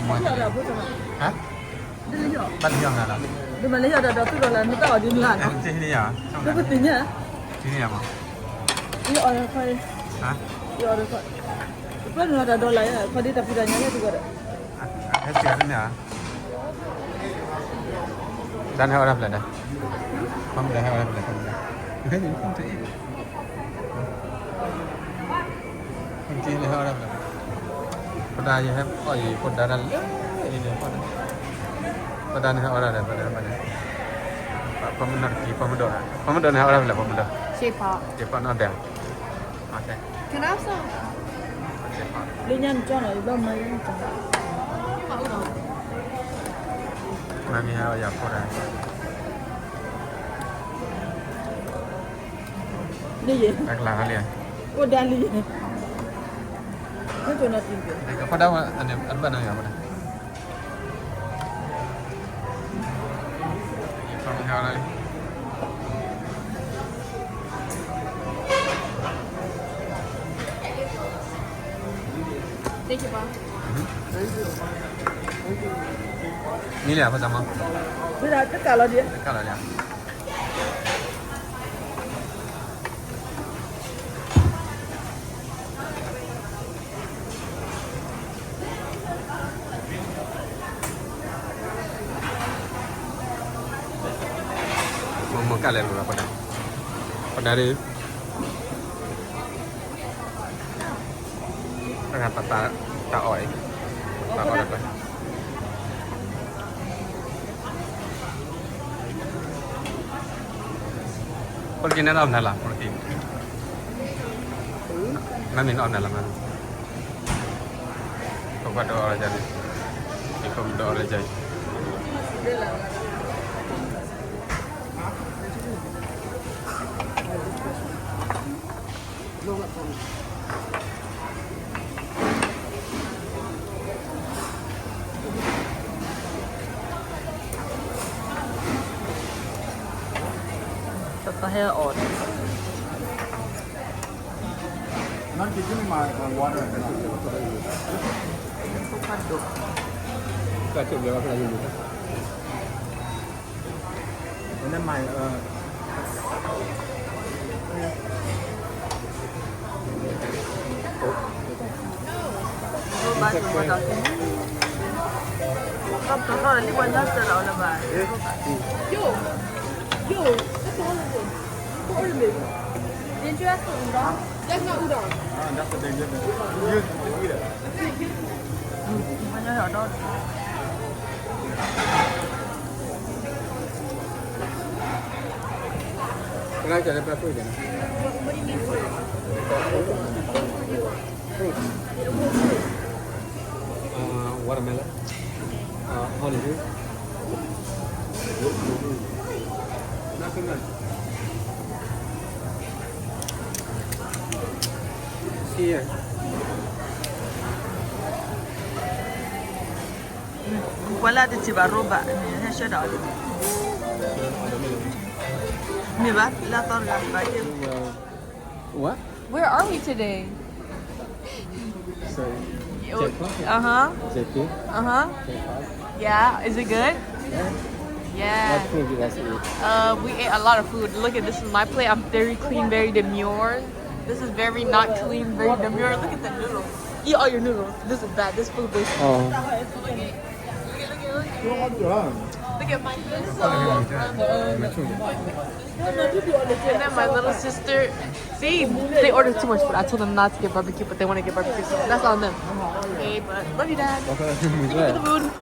mua Lý do cái là này. bữa giờ Hả? Đây lý do. Bắt hiệu nào là? Nhưng mà lý do là đó tôi là nó tao đi ngàn. Em chơi đi à? Tôi có tính nhá. Chơi đi à mà? Lý do là phải. Hả? Lý do là phải. Bữa giờ là đô la ya, phải đi tập ra nhá tôi gọi. Hết chuyện đấy nhỉ? Dan heo đập lại đây. Không để heo đập lại không. Cái gì không thấy. Không chỉ là heo đập lại. Pada je have oh ye pada dan ini dia pada ni orang ada pada mana pemenang di pemenang ni orang lah pemenang Shepa. Jepang ada okay Can I have some? Jepang Lý nhân cho nó bao mấy. nami heo ya Korea Đi gì? tak lah kali ya Cô đang đi. Nó cho nó tìm kiếm. dekat pada ada mana ya pada Jepang heo lagi Thank you, Bob. ni lah apa sama Bây giờ tất cả là gì? dekat lah ya mau makan lah berapa dah pada hari tengah tak oi tak oi apa pergi ni dalam dalam pergi mana ni dalam dalam mana kau pada orang jadi kau pada orang jadi Tất cả heo ổn. Not give me my water. Không phát được. tak cuba berapa lagi dulu And then my Cô bán chúng ta đọc. Không, nó nói là liên quan đến đó là bà. Yo, that's all of it. Who ordered it? Didn't you ask for udon? That's not udon. that's what they give me. You just eat it. Bao nhiêu ở đâu? Kenapa jadi berapa ini? What do you mean fruit? Watermelon, honeydew. Nothing much. Here. Wala di ciba roba ni saya dah. Ni ba? La torga baje. What? Where are we today? So, Uh-huh. JP. Uh-huh. Yeah. Is it good? Yeah. What food you guys eat? We ate a lot of food. Look at this is my plate. I'm very clean, very demure. This is very not clean, very demure. Look at the noodles. Eat all your noodles. This is bad. This food is. Oh. Look at my noodles. And then my little sister. See, they ordered too much food. I told them not to get barbecue, but they want to get barbecue. So that's on them. Okay, but love you, Dad. Thank you for the food.